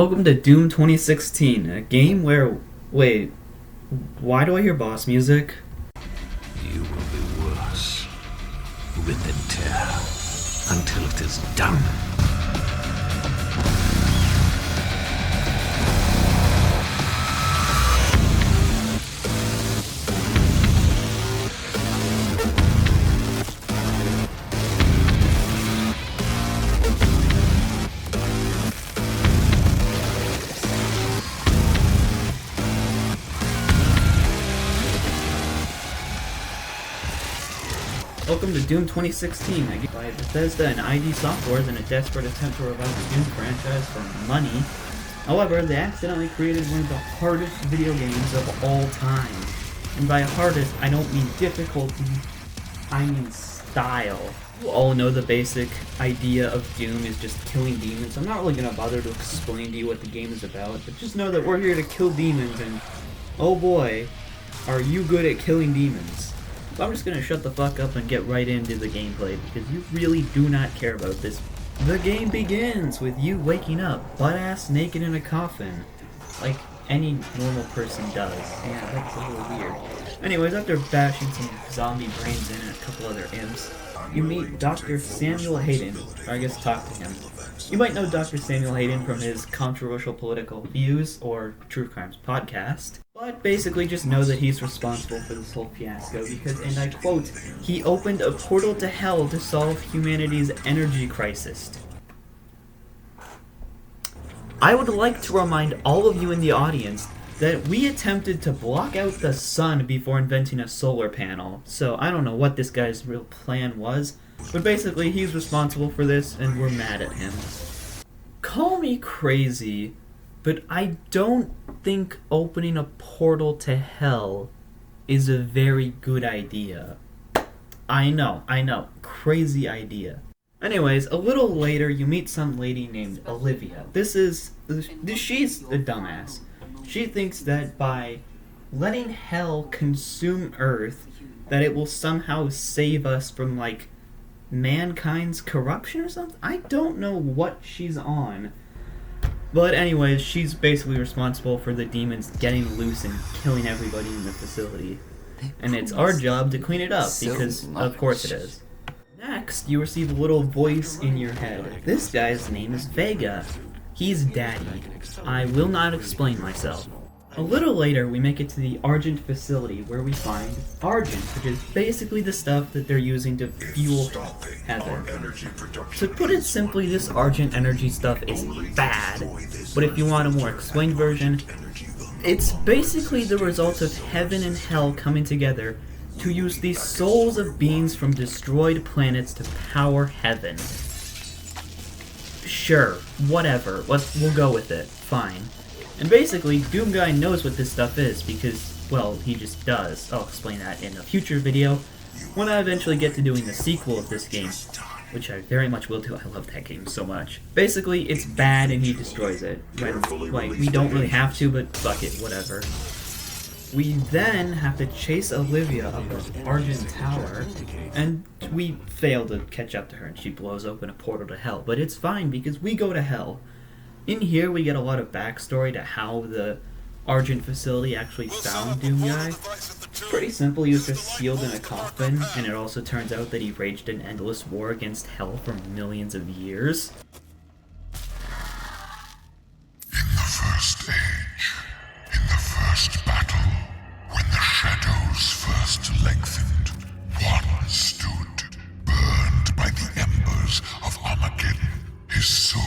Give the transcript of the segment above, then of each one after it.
Welcome to Doom 2016, a game where... Wait, why do I hear boss music? You will be worse. Rip and tear until it is done. Welcome to Doom 2016, by Bethesda and ID Software in a desperate attempt to revive the Doom franchise for money. However, they accidentally created one of the hardest video games of all time. And by hardest, I don't mean difficulty, I mean style. You all know the basic idea of Doom is just killing demons. I'm not really going to bother to explain to you what the game is about, but just know that we're here to kill demons, and oh boy, are you good at killing demons. So I'm just gonna shut the fuck up and get right into the gameplay, because you really do not care about this. The game begins with you waking up, butt-ass naked in a coffin, like any normal person does. Yeah, that's a little weird. Anyways, after bashing some zombie brains in and a couple other imps, you meet Dr. Samuel Hayden, or I guess talk to him. You might know Dr. Samuel Hayden from his controversial political views, or True Crimes podcast. But basically just know that he's responsible for this whole fiasco because, and I quote, he opened a portal to hell to solve humanity's energy crisis. I would like to remind all of you in the audience that we attempted to block out the sun before inventing a solar panel. So I don't know what this guy's real plan was, but basically he's responsible for this and we're mad at him. Call me crazy, but I don't think opening a portal to hell is a very good idea. I know, crazy idea. Anyways, a little later you meet some lady named Olivia. She's a dumbass. She thinks that by letting hell consume Earth, that it will somehow save us from, like, mankind's corruption or something? I don't know what she's on. But anyways, she's basically responsible for the demons getting loose and killing everybody in the facility. And it's our job to clean it up, because of course it is. Next, you receive a little voice in your head. This guy's name is Vega. He's Daddy. I will not explain myself. A little later, we make it to the Argent facility, where we find Argent, which is basically the stuff that they're using to fuel Heaven. To put it simply, this Argent energy stuff is bad, but if you want a more explained version, it's basically the result of Heaven and Hell coming together to use the souls of beings from destroyed planets to power Heaven. Sure, whatever, we'll go with it, fine. And basically, Doom Guy knows what this stuff is because, well, he just does. I'll explain that in a future video when I eventually get to doing the sequel of this game, which I very much will do. I love that game so much. Basically, it's bad and he destroys it. When, like, we don't really have to, but fuck it, whatever. We then have to chase Olivia up the Argent Tower, and we fail to catch up to her, and she blows open a portal to hell. But it's fine, because we go to hell. In here, we get a lot of backstory to how the Argent facility actually found Doom Guy. It's pretty simple. He was just sealed in a coffin, and it also turns out that he waged an endless war against hell for millions of years. In the first age, in the first battle, when the shadows first lengthened, one stood, burned by the embers of Armageddon, his soul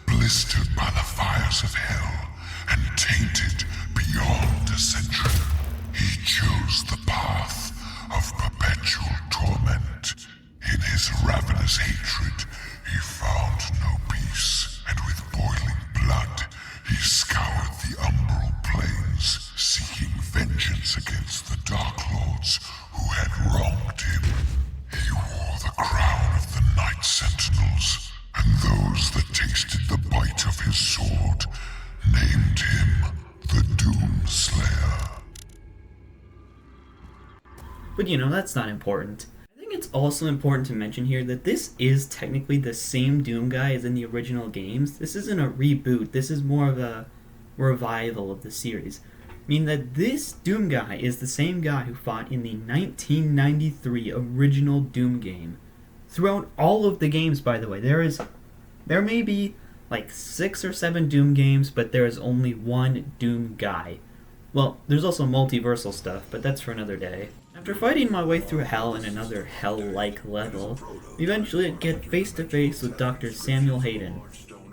blistered by the fires of hell and tainted beyond a century. He chose the path of perpetual torment. In his ravenous hatred, he found no peace, and with boiling blood, he scoured the umbral plains, seeking vengeance against the Dark Lords who had wronged him. He wore the crown of the Night Sentinels, and those that tasted the bite of his sword named him the Doom Slayer. But you know, that's not important. I think it's also important to mention here that this is technically the same Doom guy as in the original games. This isn't a reboot, this is more of a revival of the series. Meaning that this Doom guy is the same guy who fought in the 1993 original Doom game. Throughout all of the games, by the way, there may be like 6 or 7 Doom games, but there is only one Doom guy. Well, there's also multiversal stuff, but that's for another day. After fighting my way through hell in another hell-like level, we eventually get face-to-face with Dr. Samuel Hayden.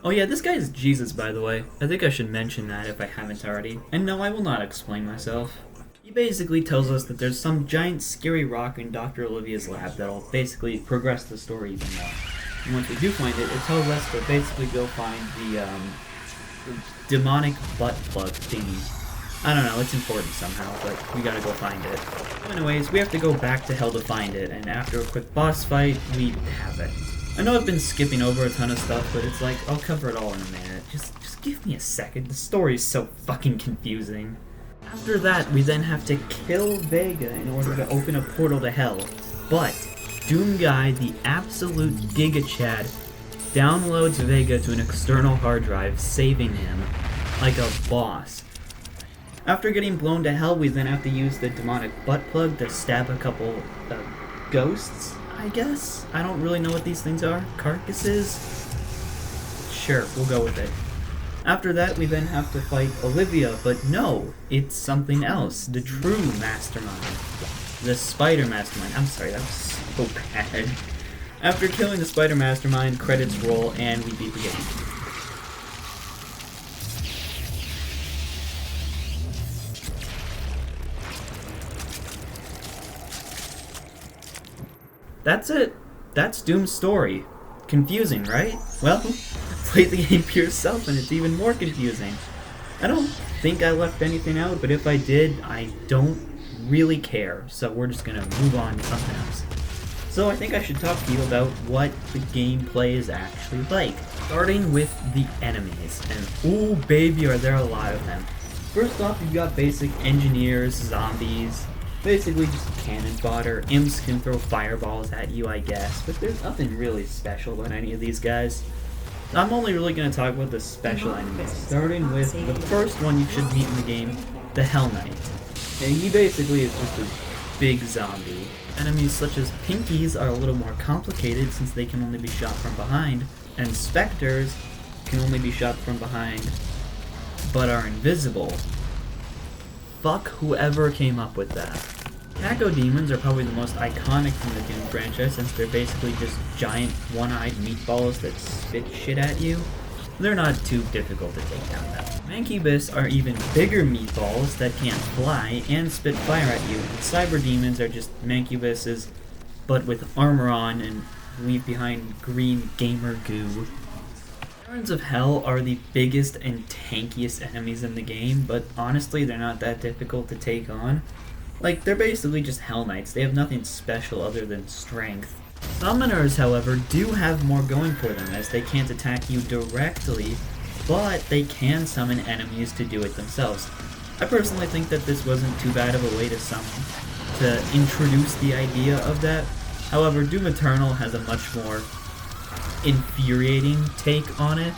Oh yeah, this guy is Jesus, by the way. I think I should mention that if I haven't already. And no, I will not explain myself. He basically tells us that there's some giant scary rock in Dr. Olivia's lab that'll basically progress the story even more. And once we do find it, it tells us to basically go find the demonic butt plug thingy. I don't know, it's important somehow, but we gotta go find it. Anyways, we have to go back to hell to find it, and after a quick boss fight, we have it. I know I've been skipping over a ton of stuff, but it's like, I'll cover it all in a minute. Just give me a second, the story's so fucking confusing. After that, we then have to kill Vega in order to open a portal to hell. But, Doom Guy, the absolute Giga Chad, downloads Vega to an external hard drive, saving him like a boss. After getting blown to hell, we then have to use the demonic butt plug to stab a couple ghosts, I guess? I don't really know what these things are. Carcasses? Sure, we'll go with it. After that, we then have to fight Olivia, but no, it's something else. The true mastermind. The spider mastermind. I'm sorry, that was so bad. After killing the spider mastermind, credits roll, and we beat the game. That's it. That's Doom's story. Confusing, right? Well, play the game for yourself and it's even more confusing. I don't think I left anything out, but if I did, I don't really care. So we're just gonna move on to something else. So I think I should talk to you about what the gameplay is actually like. Starting with the enemies, and ooh baby are there a lot of them. First off, you've got basic engineers, zombies, basically just cannon fodder. Imps can throw fireballs at you, I guess, but there's nothing really special about any of these guys. I'm only really going to talk about the special enemies, starting with the first one you should meet in the game, the Hell Knight. And he basically is just a big zombie. Enemies such as Pinkies are a little more complicated since they can only be shot from behind, and Spectres can only be shot from behind, but are invisible. Fuck whoever came up with that. Cacodemons are probably the most iconic from the Doom franchise since they're basically just giant one-eyed meatballs that spit shit at you. They're not too difficult to take down though. Mancubus are even bigger meatballs that can't fly and spit fire at you, and Cyberdemons are just Mancubuses but with armor on and leave behind green gamer goo. Barons of Hell are the biggest and tankiest enemies in the game, but honestly they're not that difficult to take on. Like, they're basically just Hell Knights, they have nothing special other than strength. Summoners, however, do have more going for them, as they can't attack you directly, but they can summon enemies to do it themselves. I personally think that this wasn't too bad of a way to introduce the idea of that. However, Doom Eternal has a much more infuriating take on it.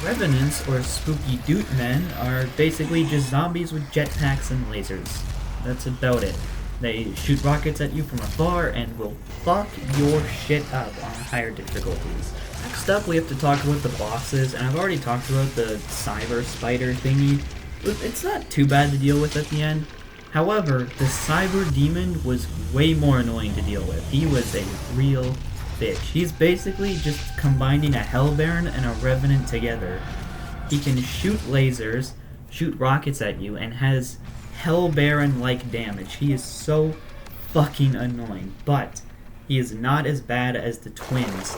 Revenants, or spooky doot men, are basically just zombies with jetpacks and lasers. That's about it. They shoot rockets at you from afar and will fuck your shit up on higher difficulties. Next up, we have to talk about the bosses, and I've already talked about the cyber spider thingy. It's not too bad to deal with at the end. However, the cyber demon was way more annoying to deal with. He was a real bitch. He's basically just combining a Hell Baron and a Revenant together. He can shoot lasers, shoot rockets at you, and has Hell Baron-like damage. He is so fucking annoying, but he is not as bad as the twins.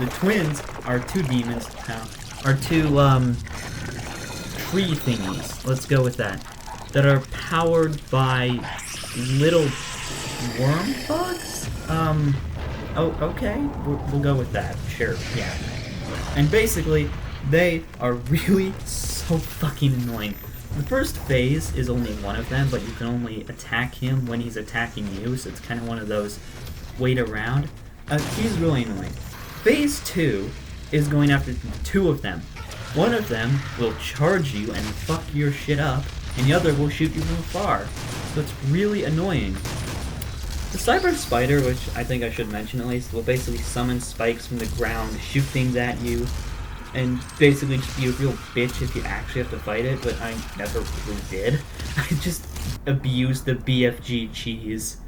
The twins are two demons, are two tree thingies, let's go with that are powered by little worm bugs? Oh, okay, we'll go with that, sure, yeah. And basically, they are really so fucking annoying. The first phase is only one of them, but you can only attack him when he's attacking you, so it's kind of one of those wait around, he's really annoying. Phase 2 is going after 2 of them. One of them will charge you and fuck your shit up, and the other will shoot you from afar. So it's really annoying. The Cyber Spider, which I think I should mention at least, will basically summon spikes from the ground, shoot things at you, and basically just be a real bitch if you actually have to fight it, but I never really did. I just abused the BFG cheese.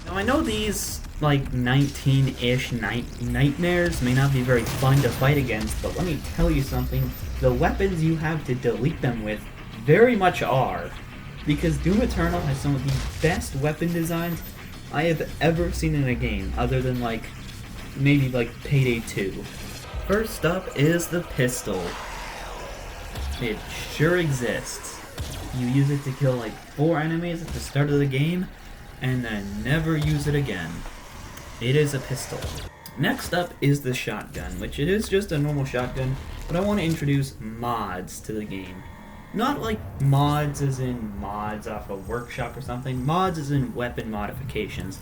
Now I know these, like, 19-ish nightmares may not be very fun to fight against, but let me tell you something, the weapons you have to delete them with very much are. Because Doom Eternal has some of the best weapon designs I have ever seen in a game, other than, like, maybe, like, Payday 2. First up is the pistol. It sure exists. You use it to kill like 4 enemies at the start of the game, and then never use it again. It is a pistol. Next up is the shotgun, which it is just a normal shotgun, but I want to introduce mods to the game. Not like mods as in mods off a workshop or something, mods as in weapon modifications.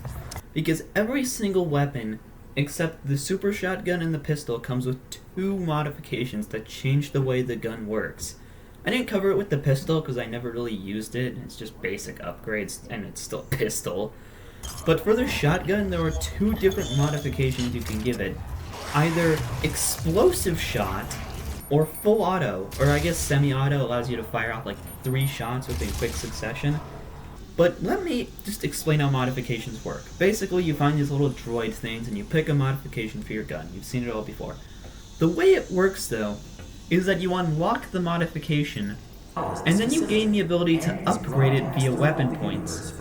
Because every single weapon except the super shotgun and the pistol comes with 2 modifications that change the way the gun works. I didn't cover it with the pistol because I never really used it, it's just basic upgrades and it's still a pistol. But for the shotgun, there are 2 different modifications you can give it. Either explosive shot or full auto, or I guess semi-auto allows you to fire off like 3 shots within quick succession. But let me just explain how modifications work. Basically, you find these little droid things and you pick a modification for your gun. You've seen it all before. The way it works, though, is that you unlock the modification, and then you gain the ability to upgrade it via weapon points.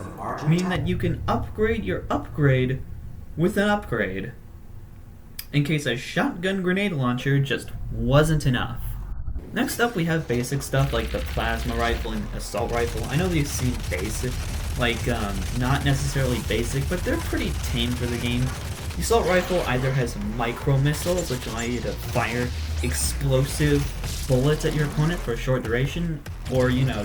Meaning that you can upgrade your upgrade with an upgrade, in case a shotgun grenade launcher just wasn't enough. Next up, we have basic stuff like the plasma rifle and assault rifle. I know these seem basic, like, not necessarily basic, but they're pretty tame for the game. The assault rifle either has micro missiles, which allow you to fire explosive bullets at your opponent for a short duration, or, you know,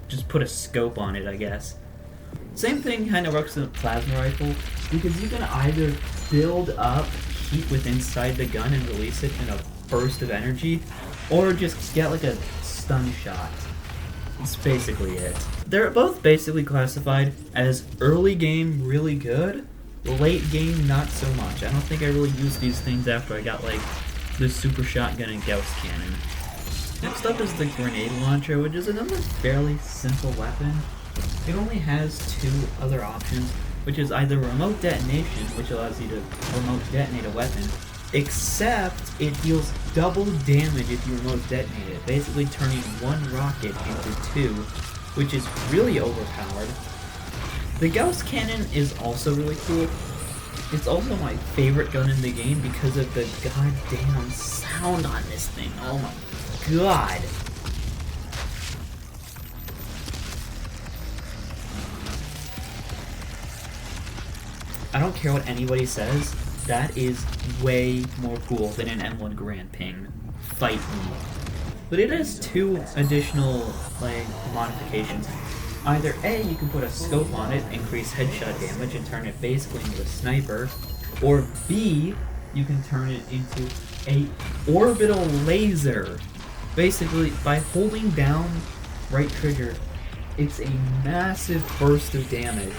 just put a scope on it, I guess. Same thing kind of works with the plasma rifle, because you can either build up heat within inside the gun and release it in a burst of energy, or just get like a stun shot. That's basically it. They're both basically classified as early game really good, late game not so much. I don't think I really used these things after I got like the super shotgun and Gauss cannon. Next up is the grenade launcher, which is another fairly simple weapon. It only has 2 other options, which is either remote detonation, which allows you to remote detonate a weapon, except it deals double damage if you remote detonate it, basically turning 1 rocket into 2, which is really overpowered. The Gauss cannon is also really cool. It's also my favorite gun in the game because of the goddamn sound on this thing. Oh my god. I don't care what anybody says, that is way more cool than an M1 Grand Ping. Fight me. But it has 2 additional modifications. Either A, you can put a scope on it, increase headshot damage, and turn it basically into a sniper, or B, you can turn it into a orbital laser. Basically, by holding down right trigger, it's a massive burst of damage.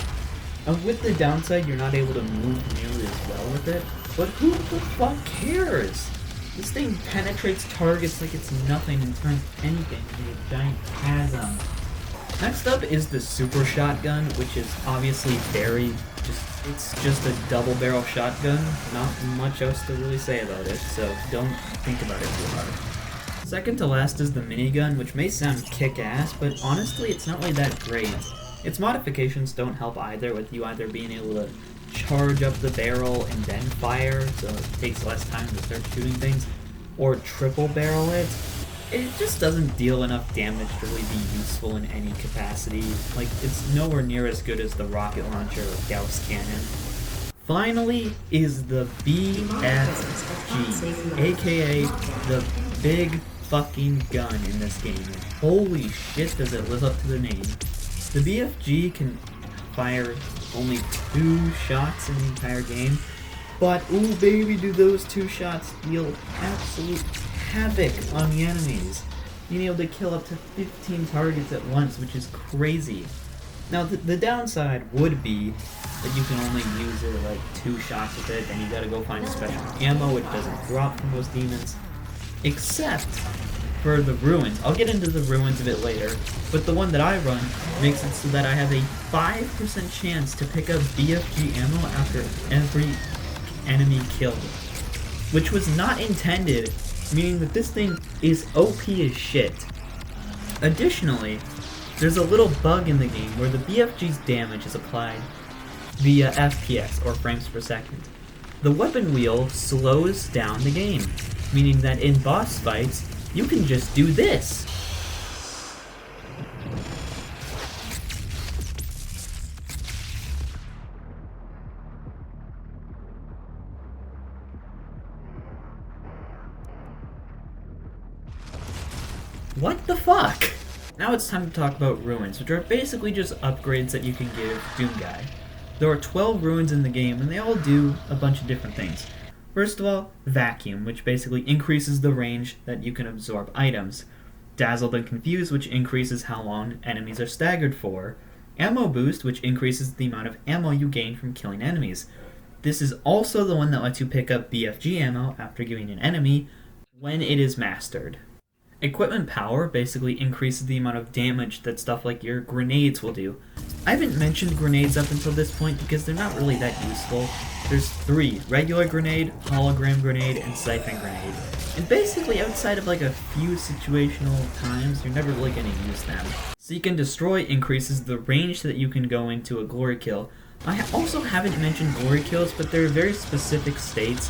With the downside, you're not able to move nearly as well with it, but who the fuck cares? This thing penetrates targets like it's nothing and turns anything into a giant chasm. Next up is the super shotgun, which is obviously it's just a double barrel shotgun. Not much else to really say about it, so don't think about it too hard. Second to last is the minigun, which may sound kick-ass, but honestly it's not really that great. Its modifications don't help either, with you either being able to charge up the barrel and then fire, so it takes less time to start shooting things, or triple barrel it. It just doesn't deal enough damage to really be useful in any capacity. Like, it's nowhere near as good as the rocket launcher or Gauss cannon. Finally is the BFG, aka the big fucking gun in this game. Holy shit, does it live up to the name. The BFG can fire only 2 shots in the entire game. But, ooh baby, do those 2 shots deal absolute havoc on the enemies. Being able to kill up to 15 targets at once, which is crazy. Now, the downside would be that you can only use it like 2 shots with it, and you gotta go find special ammo, which doesn't drop from most demons. Except for the ruins. I'll get into the ruins a bit later, but the one that I run makes it so that I have a 5% chance to pick up BFG ammo after every enemy killed, which was not intended, meaning that this thing is OP as shit. Additionally, there's a little bug in the game where the BFG's damage is applied via FPS, or frames per second. The weapon wheel slows down the game, meaning that in boss fights, you can just do this. What the fuck? Now it's time to talk about ruins, which are basically just upgrades that you can give Doomguy. There are 12 ruins in the game, and they all do a bunch of different things. First of all, Vacuum, which basically increases the range that you can absorb items. Dazzled and Confused, which increases how long enemies are staggered for. Ammo Boost, which increases the amount of ammo you gain from killing enemies. This is also the one that lets you pick up BFG ammo after killing an enemy when it is mastered. Equipment Power basically increases the amount of damage that stuff like your grenades will do. I haven't mentioned grenades up until this point because they're not really that useful. There's 3, regular grenade, hologram grenade, and siphon grenade. And basically outside of like a few situational times, you're never really going to use them. Seek and Destroy increases the range that you can go into a glory kill. I also haven't mentioned glory kills, but there are very specific states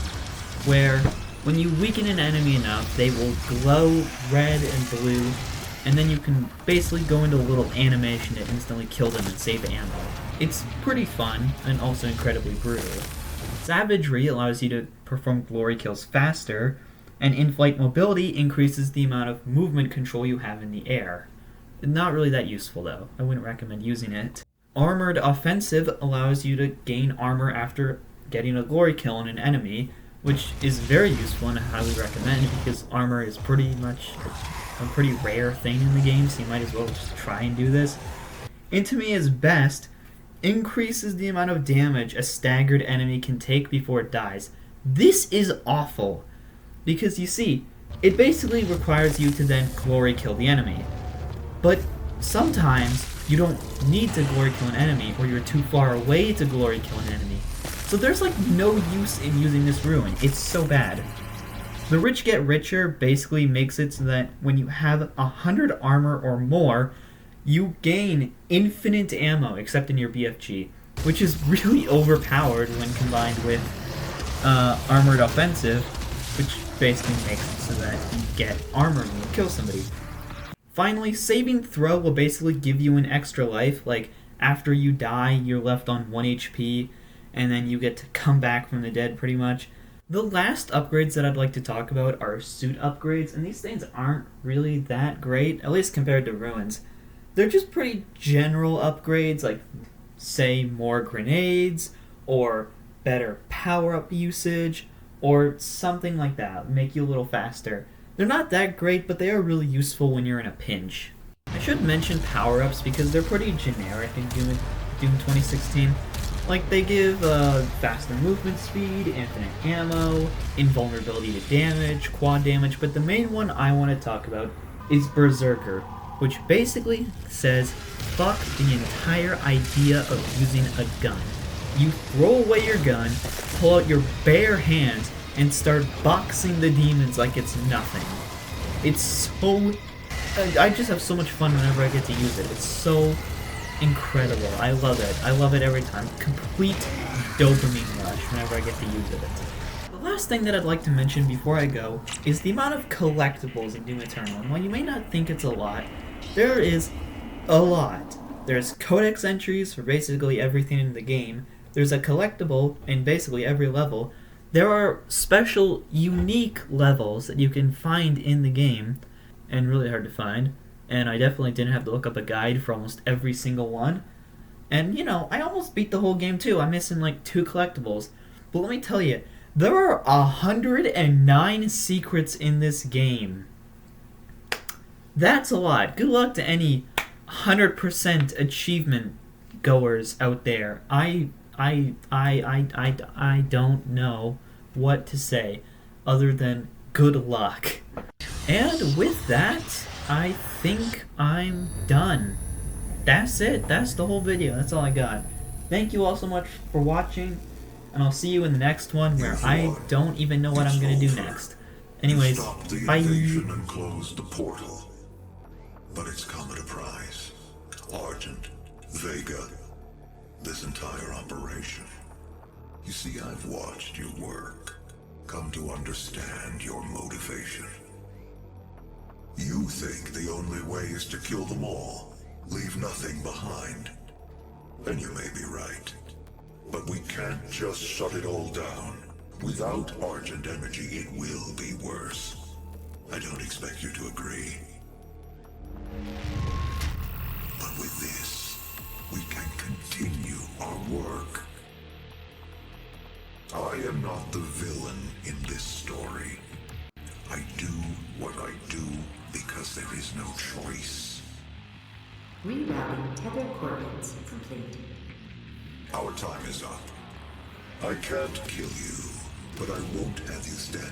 where when you weaken an enemy enough, they will glow red and blue, and then you can basically go into a little animation to instantly kill them and save ammo. It's pretty fun, and also incredibly brutal. Savagery allows you to perform glory kills faster, and in-flight mobility increases the amount of movement control you have in the air. Not really that useful though, I wouldn't recommend using it. Armored Offensive allows you to gain armor after getting a glory kill on an enemy, which is very useful and I highly recommend because armor is pretty much a pretty rare thing in the game, so you might as well just try and do this. Intimate's Best increases the amount of damage a staggered enemy can take before it dies. This is awful, because you see, it basically requires you to then glory kill the enemy. But sometimes you don't need to glory kill an enemy, or you're too far away to glory kill an enemy. So there's like no use in using this ruin. It's so bad. The Rich Get Richer basically makes it so that when you have 100 armor or more, you gain infinite ammo except in your BFG, which is really overpowered when combined with Armored Offensive, which basically makes it so that you get armor when you kill somebody. Finally, Saving Throw will basically give you an extra life, like after you die, you're left on 1 HP, and then you get to come back from the dead pretty much. The last upgrades that I'd like to talk about are suit upgrades, and these things aren't really that great, at least compared to Ruins. They're just pretty general upgrades, like, say, more grenades, or better power-up usage, or something like that, make you a little faster. They're not that great, but they are really useful when you're in a pinch. I should mention power-ups because they're pretty generic in Doom 2016. Like, they give faster movement speed, infinite ammo, invulnerability to damage, quad damage, but the main one I want to talk about is Berserker, which basically says, fuck the entire idea of using a gun. You throw away your gun, pull out your bare hands, and start boxing the demons like it's nothing. It's so... I just have so much fun whenever I get to use it. It's so incredible. I love it. I love it every time. Complete dopamine rush whenever I get to use it. The last thing that I'd like to mention before I go is the amount of collectibles in Doom Eternal. And while you may not think it's a lot, there is a lot. There's codex entries for basically everything in the game. There's a collectible in basically every level. There are special, unique levels that you can find in the game, and really hard to find. And I definitely didn't have to look up a guide for almost every single one. And, I almost beat the whole game too. I'm missing like 2 collectibles. But let me tell you, there are 109 secrets in this game. That's a lot. Good luck to any 100% achievement goers out there. I don't know what to say other than good luck. And with that, I think I'm done. That's it. That's the whole video. That's all I got. Thank you all so much for watching, and I'll see you in the next one where I don't even know what I'm gonna do next. Anyways, Stop the bye. invasion and close the portal. But it's come at a price. Argent, Vega, this entire operation. You see, I've watched your work, come to understand your motivation. You think the only way is to kill them all, leave nothing behind. And you may be right. But we can't just shut it all down. Without Argent energy, it will be worse. I don't expect you to agree. But with this, we can continue our work. I am not the villain in this story. I do what I do because there is no choice. Rerouting tether coordinates complete. Our time is up. I can't kill you, but I won't have you stand